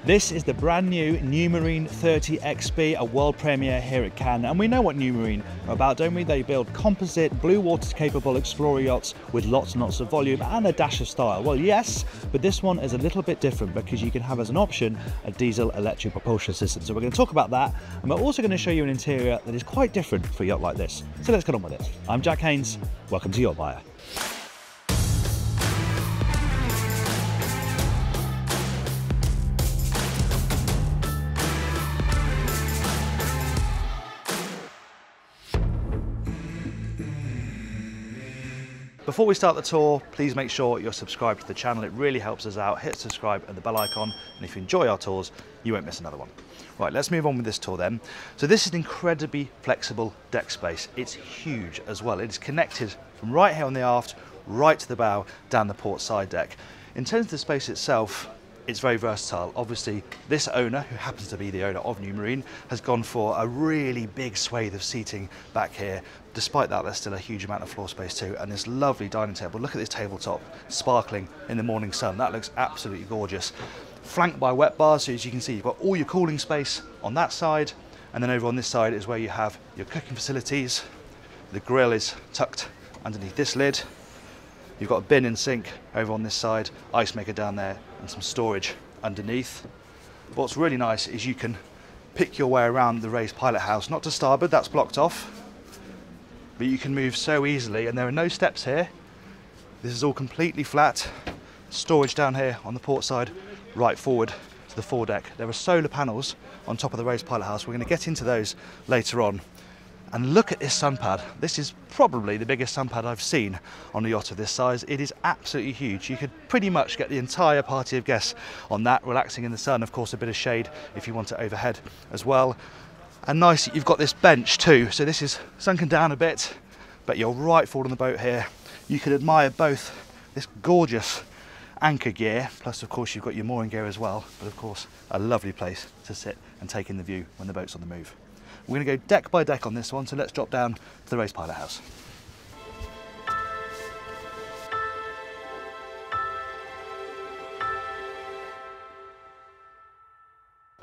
This is the brand new Numarine 30XP, a world premiere here at Cannes. And we know what Numarine are about, don't we? They build composite, blue water capable explorer yachts with lots and lots of volume and a dash of style. Well, yes, but this one is a little bit different because you can have as an option a diesel electric propulsion system. So we're going to talk about that, and we're also going to show you an interior that is quite different for a yacht like this. So let's get on with it. I'm Jack Haines, welcome to YachtBuyer. Before we start the tour, please make sure you're subscribed to the channel. It really helps us out. Hit subscribe and the bell icon, and if you enjoy our tours, you won't miss another one. Right, let's move on with this tour then. So this is an incredibly flexible deck space. It's huge as well. It is connected from right here on the aft, right to the bow, down the port side deck. In terms of the space itself, it's very versatile. Obviously, this owner, who happens to be the owner of Numarine, has gone for a really big swathe of seating back here. Despite that, there's still a huge amount of floor space too, and this lovely dining table. Look at this tabletop, sparkling in the morning sun. That looks absolutely gorgeous. Flanked by wet bars, so as you can see, you've got all your cooling space on that side, and then over on this side is where you have your cooking facilities. The grill is tucked underneath this lid. You've got a bin and sink over on this side, ice maker down there, and some storage underneath. What's really nice is you can pick your way around the raised pilot house, not to starboard, that's blocked off, but you can move so easily, and there are no steps here. This is all completely flat. Storage down here on the port side, right forward to the foredeck. There are solar panels on top of the raised pilot house. We're going to get into those later on. And look at this sun pad. This is probably the biggest sun pad I've seen on a yacht of this size. It is absolutely huge. You could pretty much get the entire party of guests on that, relaxing in the sun. Of course, a bit of shade if you want it overhead as well. And nice, you've got this bench too. So this is sunken down a bit, but you're right forward on the boat here. You can admire both this gorgeous anchor gear, plus of course you've got your mooring gear as well, but of course a lovely place to sit and take in the view when the boat's on the move. We're going to go deck by deck on this one, so let's drop down to the raised pilot house.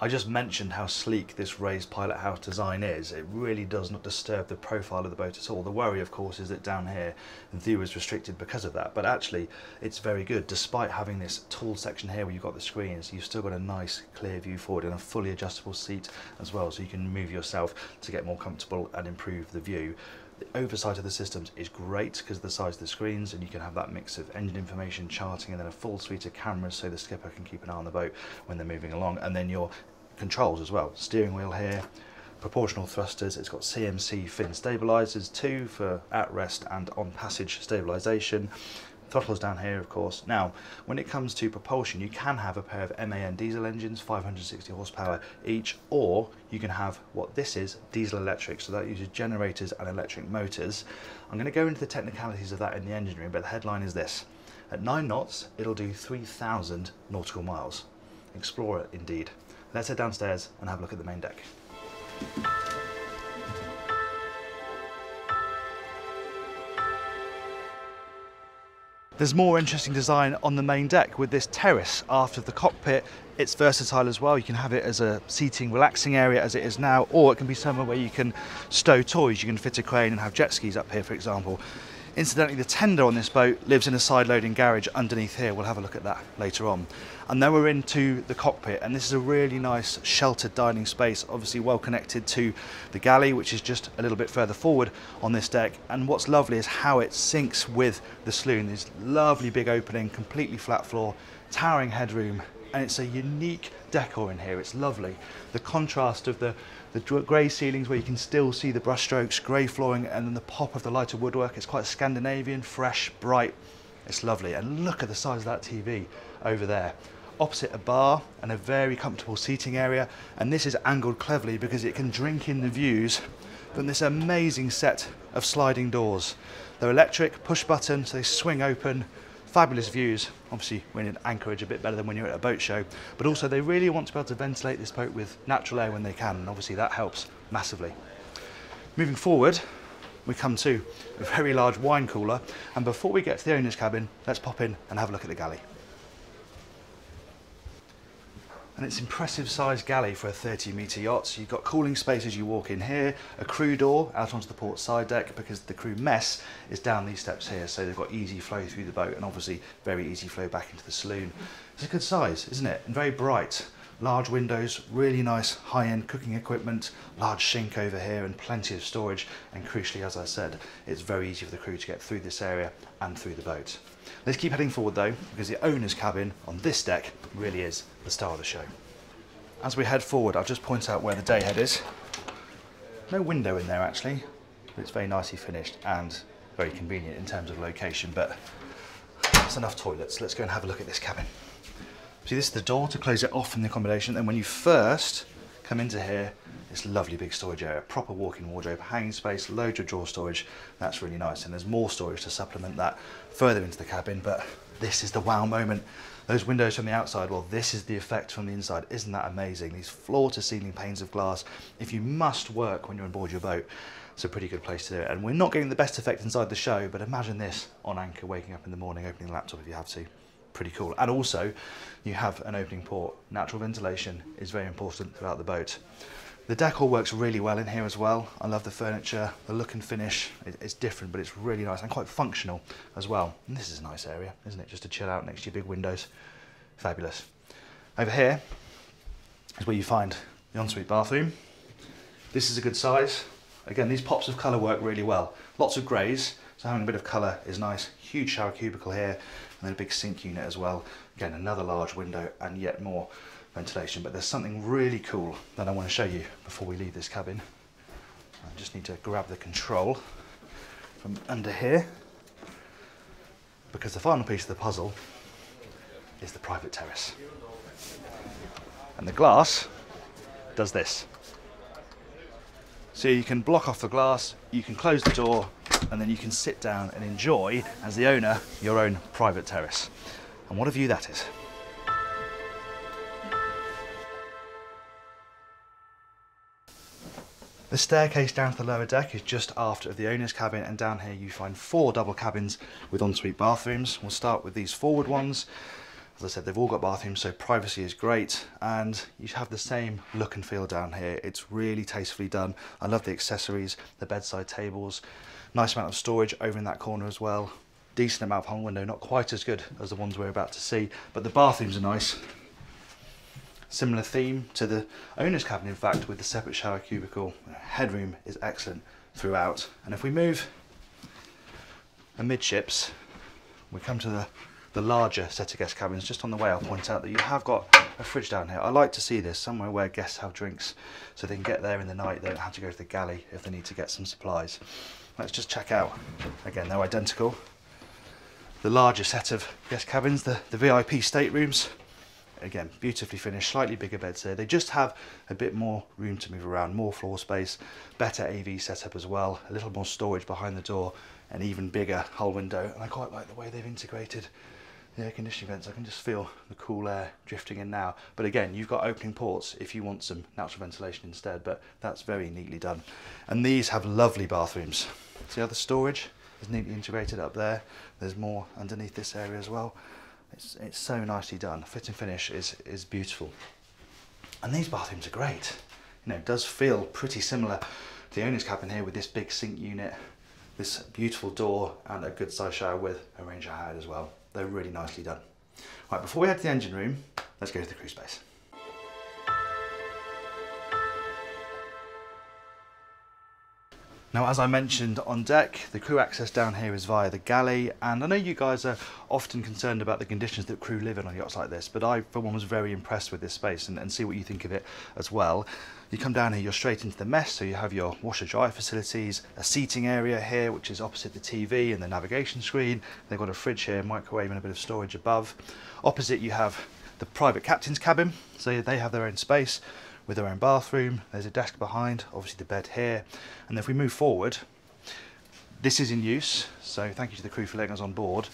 I just mentioned how sleek this raised pilot house design is. It really does not disturb the profile of the boat at all. The worry, of course, is that down here the view is restricted because of that, but actually it's very good. Despite having this tall section here where you've got the screens, you've still got a nice clear view forward and a fully adjustable seat as well, so you can move yourself to get more comfortable and improve the view. The oversight of the systems is great because of the size of the screens, and you can have that mix of engine information, charting, and then a full suite of cameras so the skipper can keep an eye on the boat when they're moving along. And then your controls as well, steering wheel here, proportional thrusters. It's got CMC fin stabilisers too for at rest and on passage stabilisation. Throttles down here, of course. Now, when it comes to propulsion, you can have a pair of MAN diesel engines, 560 horsepower each, or you can have what this is, diesel electric, so that uses generators and electric motors. I'm going to go into the technicalities of that in the engine room, but the headline is this: at 9 knots, it'll do 3,000 nautical miles. Explorer indeed. Let's head downstairs and have a look at the main deck. There's more interesting design on the main deck with this terrace aft of the cockpit. It's versatile as well. You can have it as a seating, relaxing area as it is now, or it can be somewhere where you can stow toys. You can fit a crane and have jet skis up here, for example. Incidentally, the tender on this boat lives in a side loading garage underneath here. We'll have a look at that later on. And then we're into the cockpit, and this is a really nice sheltered dining space, obviously well connected to the galley, which is just a little bit further forward on this deck. And what's lovely is how it syncs with the saloon. This lovely big opening, completely flat floor, towering headroom, and it's a unique decor in here. It's lovely. The contrast of the grey ceilings where you can still see the brushstrokes, grey flooring, and then the pop of the lighter woodwork. It's quite Scandinavian, fresh, bright. It's lovely. And look at the size of that TV over there. Opposite a bar and a very comfortable seating area. And this is angled cleverly because it can drink in the views from this amazing set of sliding doors. They're electric, push button, so they swing open. Fabulous views. Obviously when in Anchorage, a bit better than when you're at a boat show, but also they really want to be able to ventilate this boat with natural air when they can, and obviously that helps massively. Moving forward, we come to a very large wine cooler, and before we get to the owner's cabin, let's pop in and have a look at the galley. And it's impressive sized galley for a 30-metre yacht. So you've got cooling space as you walk in here, a crew door out onto the port side deck, because the crew mess is down these steps here, so they've got easy flow through the boat and obviously very easy flow back into the saloon. It's a good size, isn't it? And very bright. Large windows, really nice high-end cooking equipment, large sink over here and plenty of storage, and crucially, as I said, it's very easy for the crew to get through this area and through the boat. Let's keep heading forward though, because the owner's cabin on this deck really is the star of the show. As we head forward, I'll just point out where the day head is. No window in there actually, but it's very nicely finished and very convenient in terms of location, but that's enough toilets. Let's go and have a look at this cabin. See, this is the door to close it off from the accommodation, and when you first come into here, this lovely big storage area, proper walk-in wardrobe, hanging space, loads of drawer storage. That's really nice, and there's more storage to supplement that further into the cabin, but this is the wow moment. Those windows from the outside, well, this is the effect from the inside. Isn't that amazing? These floor-to-ceiling panes of glass. If you must work when you're on board your boat, it's a pretty good place to do it. And we're not getting the best effect inside the show, but imagine this on anchor, waking up in the morning, opening the laptop if you have to. Pretty cool. And also, you have an opening port. Natural ventilation is very important throughout the boat. The decor works really well in here as well. I love the furniture, the look and finish. It's different, but it's really nice and quite functional as well. And this is a nice area, isn't it? Just to chill out next to your big windows. Fabulous. Over here is where you find the ensuite bathroom. This is a good size. Again, these pops of colour work really well. Lots of greys, so having a bit of colour is nice. Huge shower cubicle here, and then a big sink unit as well. Again, another large window and yet more ventilation, but there's something really cool that I want to show you before we leave this cabin. I just need to grab the control from under here, because the final piece of the puzzle is the private terrace. And the glass does this. So you can block off the glass, you can close the door, and then you can sit down and enjoy, as the owner, your own private terrace. And what a view that is. The staircase down to the lower deck is just aft of the owner's cabin, and down here you find 4 double cabins with ensuite bathrooms. We'll start with these forward ones. As I said, they've all got bathrooms, so privacy is great, and you have the same look and feel down here. It's really tastefully done. I love the accessories, the bedside tables, nice amount of storage over in that corner as well. Decent amount of hung window, not quite as good as the ones we're about to see, but the bathrooms are nice. Similar theme to the owner's cabin, in fact, with the separate shower cubicle. Headroom is excellent throughout. And if we move amidships, we come to the larger set of guest cabins. Just on the way, I'll point out that you have got a fridge down here. I like to see this somewhere where guests have drinks, so they can get there in the night. They don't have to go to the galley if they need to get some supplies. Let's just check out. Again, they're identical. The larger set of guest cabins, the VIP staterooms. Again, beautifully finished, slightly bigger beds here. They just have a bit more room to move around, more floor space, better AV setup as well, a little more storage behind the door, an even bigger hull window. And I quite like the way they've integrated the air conditioning vents. I can just feel the cool air drifting in now. But again, you've got opening ports if you want some natural ventilation instead, but that's very neatly done. And these have lovely bathrooms. See how the storage is neatly integrated up there? There's more underneath this area as well. It's so nicely done. Fit and finish is beautiful. And these bathrooms are great. You know, it does feel pretty similar to the owner's cabin here with this big sink unit, this beautiful door, and a good size shower with a range height as well. They're really nicely done. Right, before we head to the engine room, let's go to the crew space. Now, as I mentioned on deck, the crew access down here is via the galley, and I know you guys are often concerned about the conditions that crew live in on yachts like this, but I, for one, was very impressed with this space, and see what you think of it as well. You come down here, you're straight into the mess, so you have your washer-dryer facilities, a seating area here, which is opposite the TV and the navigation screen. They've got a fridge here, microwave, and a bit of storage above. Opposite, you have the private captain's cabin, so they have their own space with their own bathroom. There's a desk behind, obviously the bed here. And if we move forward, this is in use, so thank you to the crew for letting us on board.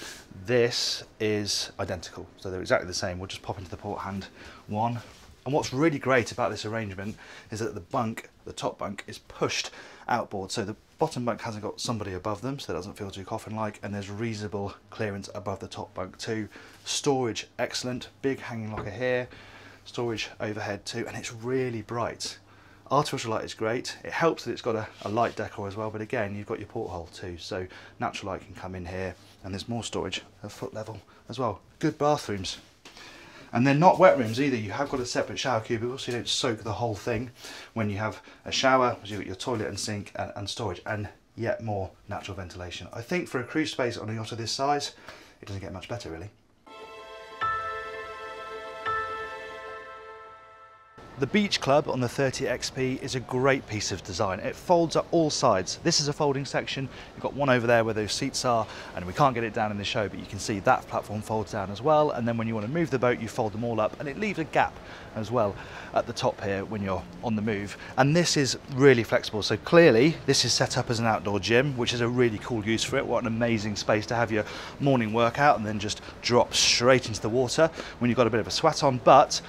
This is identical, so they're exactly the same. We'll just pop into the port hand one. And what's really great about this arrangement is that the bunk, the top bunk, is pushed outboard, so the bottom bunk hasn't got somebody above them, so it doesn't feel too coffin-like, and there's reasonable clearance above the top bunk too. Storage, excellent. Big hanging locker here. storage overhead too, and it's really bright. Artificial light is great. It helps that it's got a light decor as well, but again, you've got your porthole too, so natural light can come in here, and there's more storage at foot level as well. Good bathrooms. And they're not wet rooms either. You have got a separate shower cubicle, so you don't soak the whole thing when you have a shower. You've got your toilet and sink and storage, and yet more natural ventilation. I think for a cruise space on a yacht of this size, it doesn't get much better really. The Beach Club on the 30XP is a great piece of design. It folds up all sides. This is a folding section. You've got one over there where those seats are, and we can't get it down in the show, but you can see that platform folds down as well. And then when you want to move the boat, you fold them all up, and it leaves a gap as well at the top here when you're on the move. And this is really flexible. So clearly this is set up as an outdoor gym, which is a really cool use for it. What an amazing space to have your morning workout and then just drop straight into the water when you've got a bit of a sweat on. But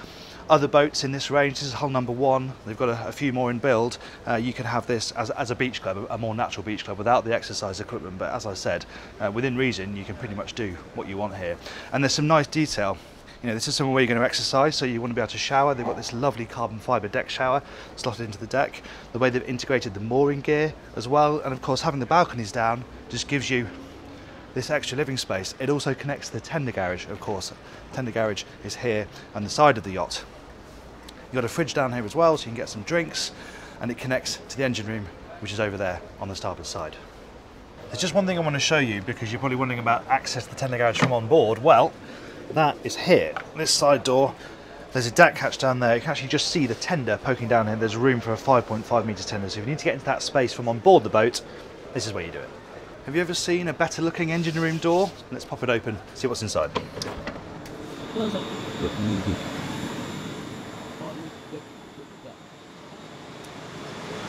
other boats in this range, this is hull number 1, they've got a few more in build, you can have this as a beach club, a more natural beach club without the exercise equipment, but as I said, within reason you can pretty much do what you want here. And there's some nice detail. You know, this is somewhere where you're going to exercise, so you want to be able to shower. They've got this lovely carbon fibre deck shower slotted into the deck. The way they've integrated the mooring gear as well, and of course having the balconies down just gives you this extra living space. It also connects to the tender garage, of course. Tender garage is here on the side of the yacht. You've got a fridge down here as well, so you can get some drinks, and it connects to the engine room, which is over there on the starboard side. There's just one thing I want to show you, because you're probably wondering about access to the tender garage from on board. Well, that is here. This side door, there's a deck hatch down there. You can actually just see the tender poking down here. There's room for a 5.5 metre tender, so if you need to get into that space from on board the boat, this is where you do it. Have you ever seen a better looking engine room door? Let's pop it open, see what's inside.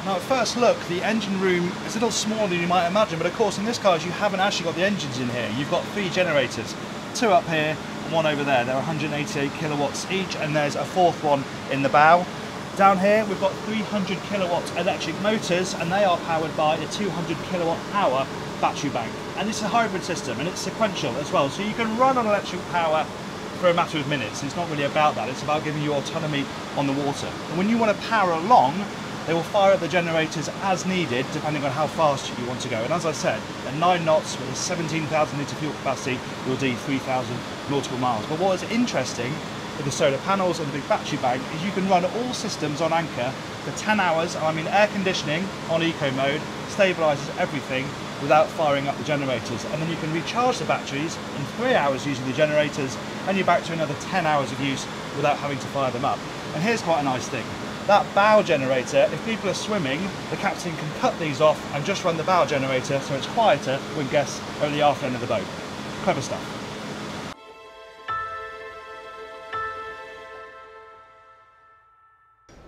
Now at first look, the engine room is a little smaller than you might imagine, but of course in this car you haven't actually got the engines in here. You've got 3 generators, 2 up here and 1 over there. They're 188 kilowatts each, and there's a 4th one in the bow. Down here we've got 300 kilowatt electric motors, and they are powered by a 200 kilowatt hour battery bank. And it's a hybrid system, and it's sequential as well, so you can run on electric power for a matter of minutes. It's not really about that, it's about giving you autonomy on the water. And when you want to power along, they will fire up the generators as needed, depending on how fast you want to go. And as I said, at 9 knots with a 17,000 litre fuel capacity, you'll do 3,000 nautical miles. But what is interesting with the solar panels and the big battery bank is you can run all systems on anchor for 10 hours. I mean, air conditioning on eco mode stabilises everything without firing up the generators. And then you can recharge the batteries in 3 hours using the generators, and you're back to another 10 hours of use without having to fire them up. And here's quite a nice thing. That bow generator, if people are swimming, the captain can cut these off and just run the bow generator so it's quieter when guests are at the aft end of the boat. Clever stuff.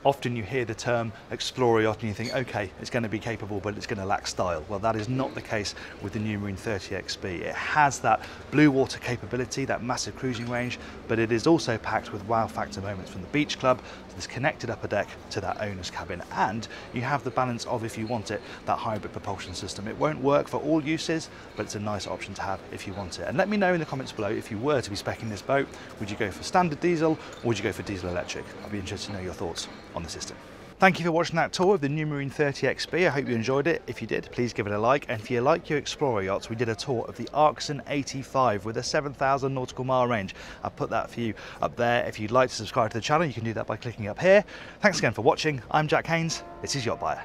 Often you hear the term explorer yacht and you think, okay, it's going to be capable, but it's going to lack style. Well, that is not the case with the Numarine 30XP. It has that blue water capability, that massive cruising range, but it is also packed with wow factor moments, from the beach club to this connected upper deck to that owner's cabin. And you have the balance of, if you want it, that hybrid propulsion system. It won't work for all uses, but it's a nice option to have if you want it. And let me know in the comments below, if you were to be speccing this boat, would you go for standard diesel or would you go for diesel electric? I'd be interested to know your thoughts on the system. Thank you for watching that tour of the Numarine 30XP. I hope you enjoyed it. If you did, please give it a like. And if you like your explorer yachts, we did a tour of the Arxon 85 with a 7,000 nautical mile range. I'll put that for you up there. If you'd like to subscribe to the channel, you can do that by clicking up here. Thanks again for watching. I'm Jack Haines. This is YachtBuyer.